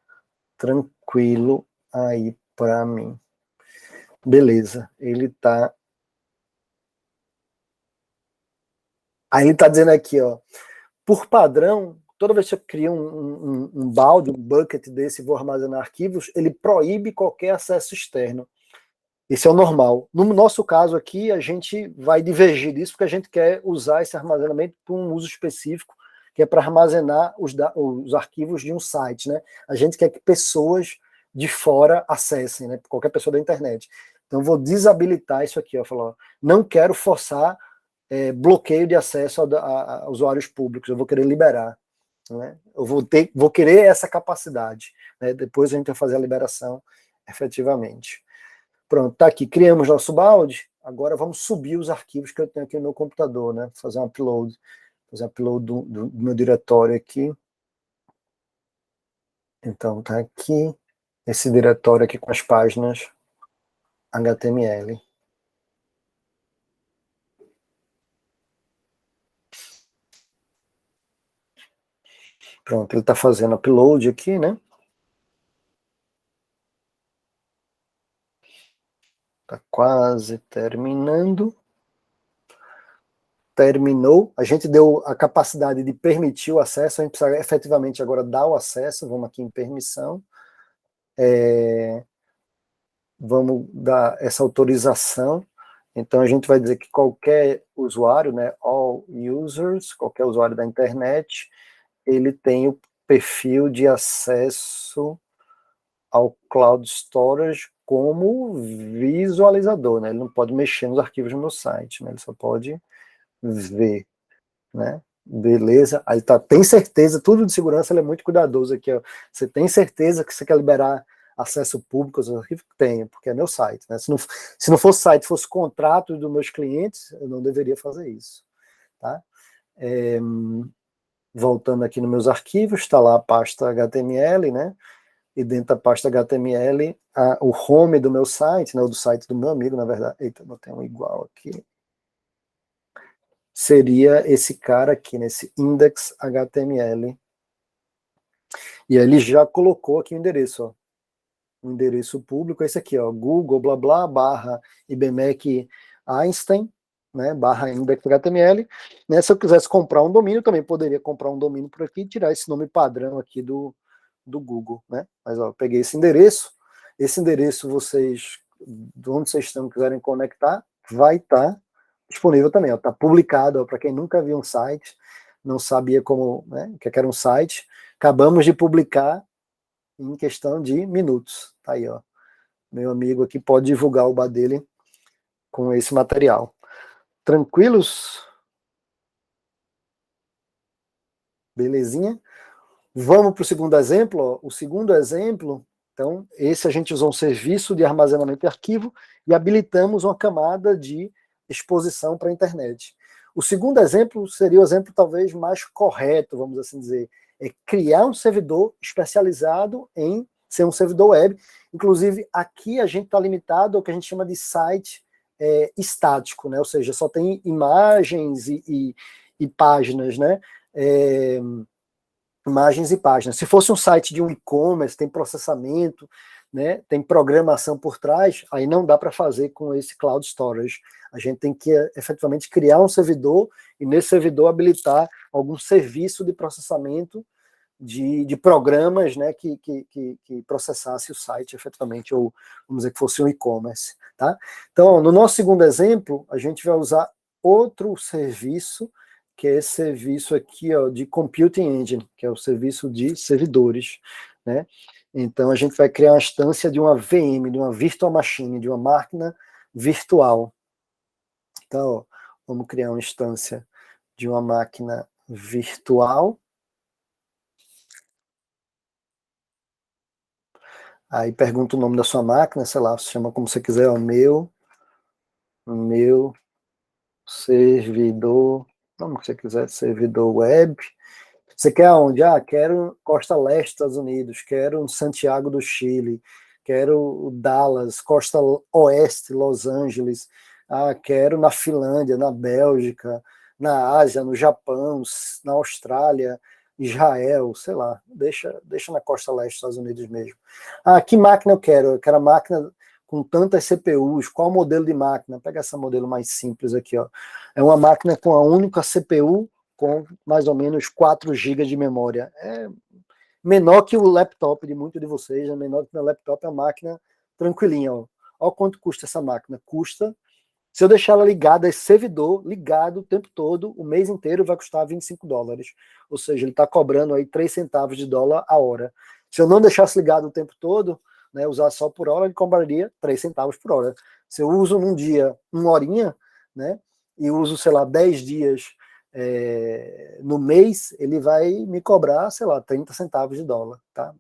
tranquilo aí para mim. Beleza, ele tá... Aí ele tá dizendo aqui, ó, por padrão, toda vez que eu crio um balde, um bucket desse e vou armazenar arquivos, ele proíbe qualquer acesso externo. Esse é o normal. No nosso caso aqui, a gente vai divergir disso, porque a gente quer usar esse armazenamento para um uso específico, que é para armazenar os arquivos de um site, né? A gente quer que pessoas de fora acessem, né? Qualquer pessoa da internet. Então, eu vou desabilitar isso aqui, ó, falar, não quero forçar bloqueio de acesso a usuários públicos, eu vou querer liberar, né? Eu vou querer essa capacidade, né? Depois a gente vai fazer a liberação efetivamente. Pronto, tá aqui, criamos nosso balde, agora vamos subir os arquivos que eu tenho aqui no meu computador, né? Fazer um upload do meu diretório aqui. Então tá aqui, esse diretório aqui com as páginas HTML. Pronto, ele está fazendo upload aqui, né? Está quase terminando. Terminou. A gente deu a capacidade de permitir o acesso, a gente precisa efetivamente agora dar o acesso. Vamos aqui em permissão. Vamos dar essa autorização. Então a gente vai dizer que qualquer usuário, né, all users, qualquer usuário da internet, ele tem o perfil de acesso ao Cloud Storage como visualizador, né? Ele não pode mexer nos arquivos do meu site, né? Ele só pode ver, né? Beleza, aí tá, tem certeza, tudo de segurança, ele é muito cuidadoso aqui, ó. Você tem certeza que você quer liberar acesso público aos arquivos? Tenho, porque é meu site, né? Se não fosse site, fosse contrato dos meus clientes, eu não deveria fazer isso, tá? Voltando aqui nos meus arquivos, está lá a pasta HTML, né? E dentro da pasta HTML, o home do meu site, né, o do site do meu amigo, na verdade, eita, botei um igual aqui, seria esse cara aqui, nesse index HTML. E ele já colocou aqui o endereço, ó. O endereço público é esse aqui, ó, Google, blá, blá, barra IBMEC Einstein, né, barra index HTML. Né, se eu quisesse comprar um domínio, também poderia comprar um domínio por aqui e tirar esse nome padrão aqui do Google, né? Mas ó, eu peguei esse endereço vocês, de onde vocês estão, quiserem conectar, vai estar disponível também, ó, tá publicado, para quem nunca viu um site, não sabia como, né, o que era um site, acabamos de publicar em questão de minutos, tá aí, ó, meu amigo aqui pode divulgar o bar dele com esse material. Tranquilos? Belezinha? Vamos para o segundo exemplo, ó. O segundo exemplo, então, esse a gente usou um serviço de armazenamento de arquivo e habilitamos uma camada de exposição para a internet. O segundo exemplo seria o exemplo talvez mais correto, vamos assim dizer, é criar um servidor especializado em ser um servidor web. Inclusive, aqui a gente está limitado ao que a gente chama de site estático, né? Ou seja, só tem imagens e páginas, né? Imagens e páginas. Se fosse um site de um e-commerce, tem processamento, né? Tem programação por trás, aí não dá para fazer com esse cloud storage. A gente tem que efetivamente criar um servidor e nesse servidor habilitar algum serviço de processamento de programas, né, que processasse o site efetivamente, ou vamos dizer que fosse um e-commerce, tá? Então, no nosso segundo exemplo, a gente vai usar outro serviço, que é esse serviço aqui, ó, de Computing Engine, que é o serviço de servidores, né? Então, a gente vai criar uma instância de uma VM, de uma virtual machine, de uma máquina virtual. Então, ó, vamos criar uma instância de uma máquina virtual. Aí pergunta o nome da sua máquina, sei lá, se chama como você quiser, ó, meu servidor, como você quiser, servidor web. Você quer aonde? Ah, quero Costa Leste, Estados Unidos, quero Santiago do Chile, quero Dallas, Costa Oeste, Los Angeles, ah, quero na Finlândia, na Bélgica, na Ásia, no Japão, na Austrália, Israel, sei lá, deixa na Costa Leste, Estados Unidos mesmo. Ah, que máquina eu quero? Eu quero a máquina com tantas CPUs, qual modelo de máquina? Pega esse modelo mais simples aqui, ó. É uma máquina com a única CPU com mais ou menos 4 GB de memória. É menor que o laptop de muitos de vocês, é menor que o meu laptop, é uma máquina tranquilinha. Ó. Olha quanto custa essa máquina. Custa, se eu deixar ela ligada, esse servidor ligado o tempo todo, o mês inteiro vai custar $25. Ou seja, ele está cobrando aí 3 centavos de dólar a hora. Se eu não deixasse ligado o tempo todo, né, usar só por hora, ele cobraria 3 centavos por hora. Se eu uso num dia 1 horinha, né, e uso, sei lá, 10 dias no mês, ele vai me cobrar, sei lá, 30 centavos de dólar, tá?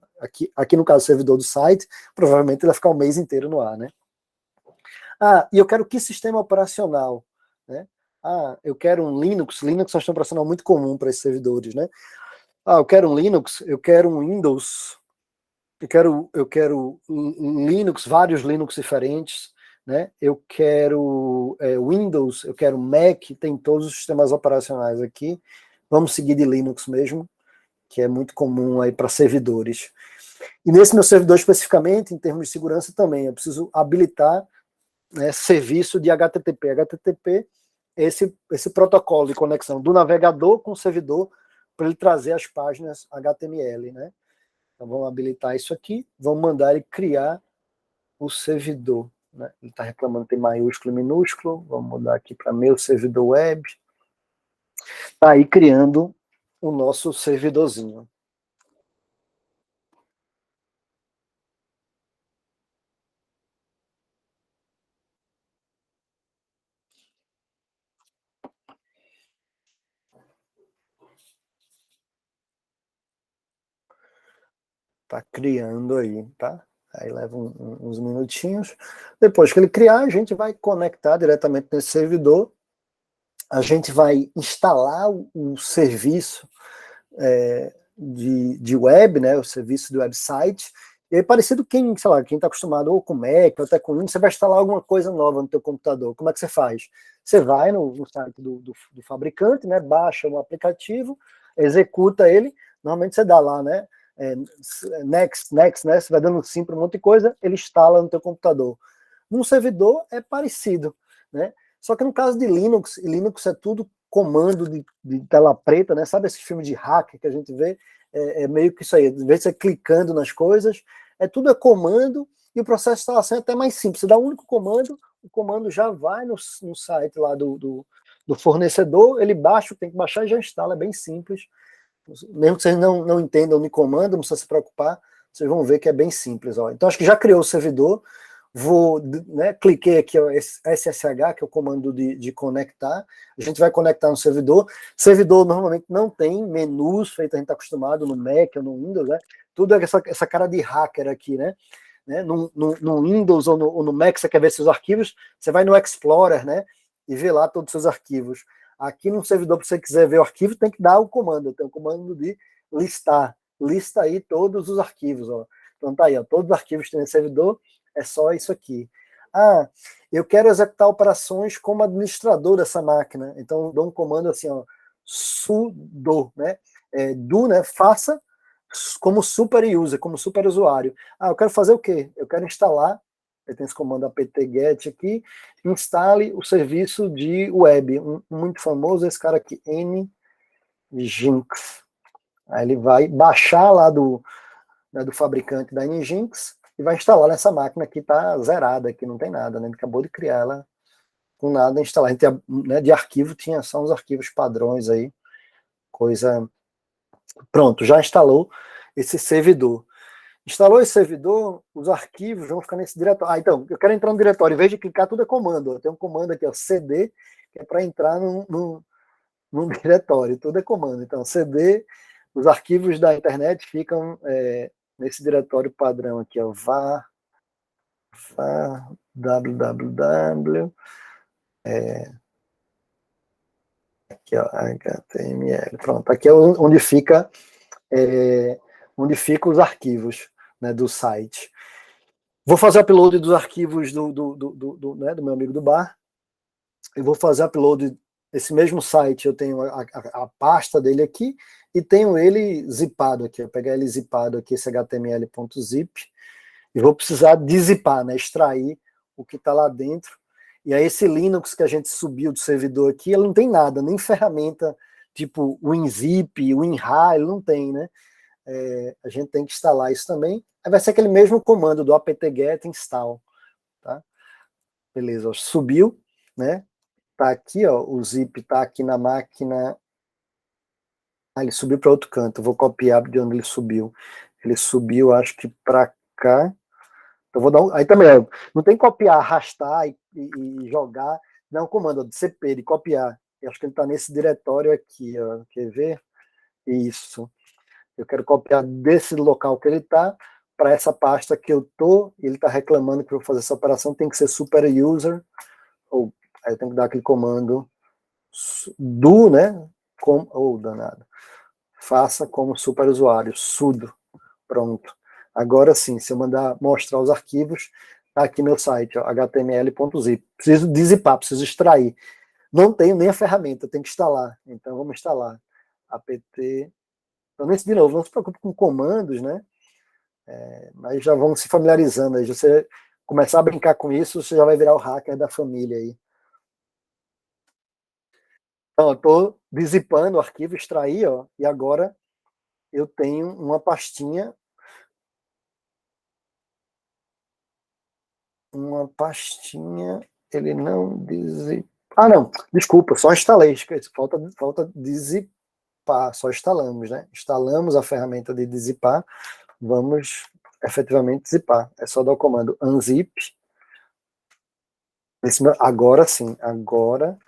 Aqui no caso, o servidor do site, provavelmente ele vai ficar o mês inteiro no ar, né? Ah, e eu quero que sistema operacional, né? Ah, eu quero um Linux. Linux é um sistema operacional muito comum para esses servidores, né? Ah, eu quero um Linux, eu quero um Windows, eu quero Linux, vários Linux diferentes, né? Eu quero Windows, eu quero Mac, tem todos os sistemas operacionais aqui. Vamos seguir de Linux mesmo, que é muito comum aí para servidores. E nesse meu servidor especificamente, em termos de segurança também, eu preciso habilitar, né, serviço de HTTP. HTTP é esse protocolo de conexão do navegador com o servidor para ele trazer as páginas HTML, né? Então vamos habilitar isso aqui, vamos mandar ele criar o servidor. Né? Ele está reclamando que tem maiúsculo e minúsculo, vamos mudar aqui para meu servidor web. Está aí criando o nosso servidorzinho. Está criando aí, tá? Aí leva uns minutinhos. Depois que ele criar, a gente vai conectar diretamente nesse servidor. A gente vai instalar o serviço de web, né? O serviço de website. E é parecido quem, sei lá, quem está acostumado ou com Mac ou até com Windows, você vai instalar alguma coisa nova no teu computador. Como é que você faz? Você vai no site do fabricante, né? Baixa um aplicativo, executa ele. Normalmente você dá lá, né? Next, né? Você vai dando sim para um monte de coisa, ele instala no teu computador. Num servidor é parecido, né? Só que no caso de Linux, e Linux é tudo comando de tela preta, né? Sabe esse filme de hacker que a gente vê? É meio que isso aí. Às vezes você clicando nas coisas, tudo é comando e o processo de instalação é até mais simples. Você dá um único comando, o comando já vai no site lá do fornecedor, ele baixa, tem que baixar e já instala, é bem simples. Mesmo que vocês não entendam de comando, não precisa se preocupar, vocês vão ver que é bem simples. Ó. Então acho que já criou o servidor, cliquei aqui, ó, SSH, que é o comando de conectar, a gente vai conectar no servidor. Servidor normalmente não tem menus feito, a gente está acostumado no Mac ou no Windows, né? Tudo é essa cara de hacker aqui, né? No Windows ou no Mac, você quer ver seus arquivos, você vai no Explorer, né? E vê lá todos os seus arquivos. Aqui no servidor, se você quiser ver o arquivo, tem que dar o comando, tem o comando de listar. Lista aí todos os arquivos, ó. Então tá aí, ó, todos os arquivos que tem no servidor, é só isso aqui. Ah, eu quero executar operações como administrador dessa máquina. Então, dou um comando assim, ó, sudo, né? Do, né? Faça como super user, como super usuário. Ah, eu quero fazer o quê? Eu quero instalar, eu tenho esse comando apt-get aqui, instale o serviço de web. Um muito famoso, esse cara aqui, Nginx. Aí ele vai baixar lá né, do fabricante da Nginx e vai instalar nessa máquina que está zerada, que não tem nada, né? Ele acabou de criar ela com nada instalar. A gente, né, de arquivo tinha só uns arquivos padrões aí, coisa... Pronto, já instalou esse servidor. Instalou esse servidor, os arquivos vão ficar nesse diretório. Ah, então, eu quero entrar no diretório, em vez de clicar, tudo é comando. Tem um comando aqui, ó, cd, que é para entrar num diretório, tudo é comando. Então, cd, os arquivos da internet ficam nesse diretório padrão aqui, ó, var www, aqui, ó, HTML. Pronto, aqui é onde fica os arquivos, né, do site. Vou fazer upload dos arquivos né, do meu amigo do bar. Eu vou fazer upload desse mesmo site. Eu tenho a pasta dele aqui e tenho ele zipado aqui. Eu vou pegar ele zipado aqui, esse html.zip, e vou precisar dizipar, né, extrair o que está lá dentro. E aí esse Linux que a gente subiu do servidor aqui, ele não tem nada, nem ferramenta tipo WinZip, WinRAR, ele não tem, né? A gente tem que instalar isso também. Aí vai ser aquele mesmo comando do apt-get install, tá? Beleza, ó, subiu, né? Tá aqui, ó, o zip tá aqui na máquina. Ah, ele subiu para outro canto. Eu vou copiar de onde ele subiu. Ele subiu, acho que para cá. Eu vou dar aí também, ó, não tem copiar, arrastar e jogar. Não é um comando de CP, de copiar. Eu acho que ele está nesse diretório aqui, ó. Quer ver? Isso. Eu quero copiar desse local que ele está para essa pasta que eu tô. Ele está reclamando que para fazer essa operação tem que ser super user. Ou aí eu tenho que dar aquele comando do, né? Danado. Faça como super usuário, sudo. Pronto. Agora sim, se eu mandar mostrar os arquivos, tá aqui meu site, ó, html.zip. Preciso dizipar, preciso extrair. Não tenho nem a ferramenta, tenho que instalar. Então vamos instalar. apt. Então, nesse de novo, não se preocupe com comandos, né? Mas já vamos se familiarizando aí. Você começar a brincar com isso, você já vai virar o hacker da família aí. Então, eu estou dizipando o arquivo, extrair, ó, e agora eu tenho uma pastinha. Ele não dizip... Ah, não, desculpa, só instalei. Falta dizipar, só instalamos, né? Instalamos a ferramenta de dizipar, vamos efetivamente dizipar. É só dar o comando unzip. Agora sim, agora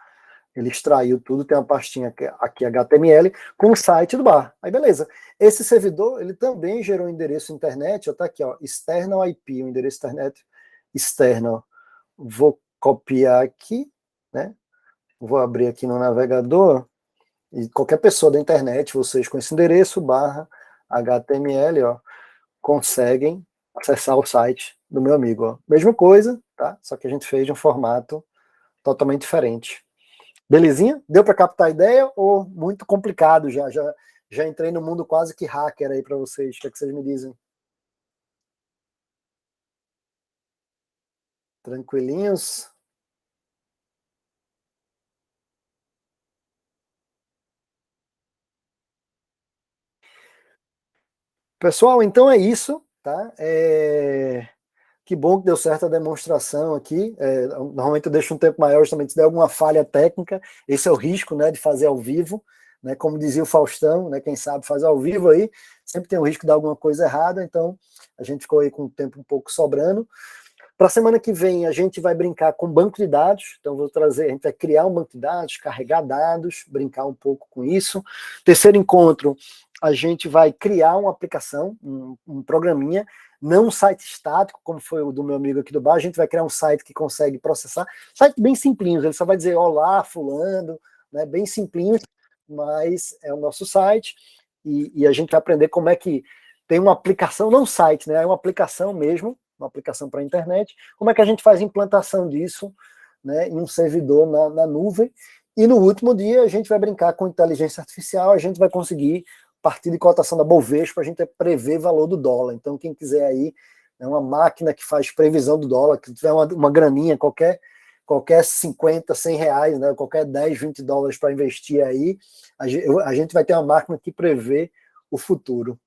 ele extraiu tudo, tem uma pastinha aqui HTML com o site do bar. Aí beleza. Esse servidor, ele também gerou um endereço internet, ó, tá aqui, ó, external IP, o endereço internet external. Vou copiar aqui, né? Vou abrir aqui no navegador e qualquer pessoa da internet, vocês com esse endereço /HTML, ó, conseguem acessar o site do meu amigo, ó. Mesma coisa, tá? Só que a gente fez de um formato totalmente diferente. Belezinha? Deu para captar a ideia ou muito complicado já entrei no mundo quase que hacker aí para vocês. O que é que vocês me dizem? Tranquilinhos? Pessoal, então é isso, tá? Que bom que deu certo a demonstração aqui. Normalmente eu deixo um tempo maior justamente se der alguma falha técnica. Esse é o risco, né, de fazer ao vivo, né? Como dizia o Faustão, né? Quem sabe faz ao vivo aí, sempre tem o risco de dar alguma coisa errada. Então a gente ficou aí com o tempo um pouco sobrando. Para a semana que vem a gente vai brincar com banco de dados. Então a gente vai criar um banco de dados, carregar dados, brincar um pouco com isso. Terceiro encontro, a gente vai criar uma aplicação, um programinha, não um site estático, como foi o do meu amigo aqui do bar. A gente vai criar um site que consegue processar, site bem simplinho, ele só vai dizer olá, fulano, né, bem simplinho, mas é o nosso site, e a gente vai aprender como é que tem uma aplicação, não site, né, é uma aplicação mesmo, uma aplicação para a internet. Como é que a gente faz a implantação disso, né, em um servidor na nuvem? E no último dia a gente vai brincar com inteligência artificial, a gente vai conseguir, a partir de cotação da Bovespa, a gente prever valor do dólar. Então quem quiser aí, é uma máquina que faz previsão do dólar, que tiver uma graninha, qualquer 50, 100 reais, né, qualquer 10, 20 dólares para investir aí, a gente vai ter uma máquina que prevê o futuro.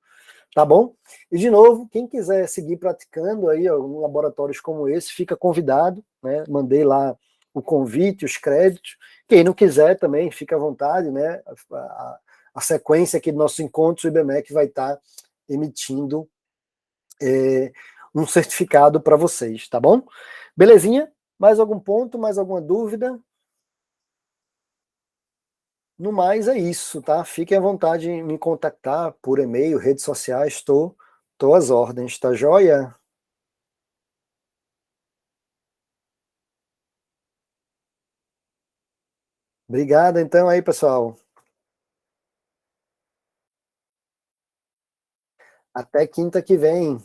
Tá bom? E de novo, quem quiser seguir praticando aí em laboratórios como esse, fica convidado, né? Mandei lá o convite, os créditos. Quem não quiser também, fica à vontade, né? A sequência aqui dos nossos encontros, o IBMEC vai estar emitindo um certificado para vocês, tá bom? Belezinha? Mais algum ponto, mais alguma dúvida? No mais é isso, tá? Fiquem à vontade em me contactar por e-mail, redes sociais, estou às ordens, tá joia? Obrigado então aí, pessoal. Até quinta que vem.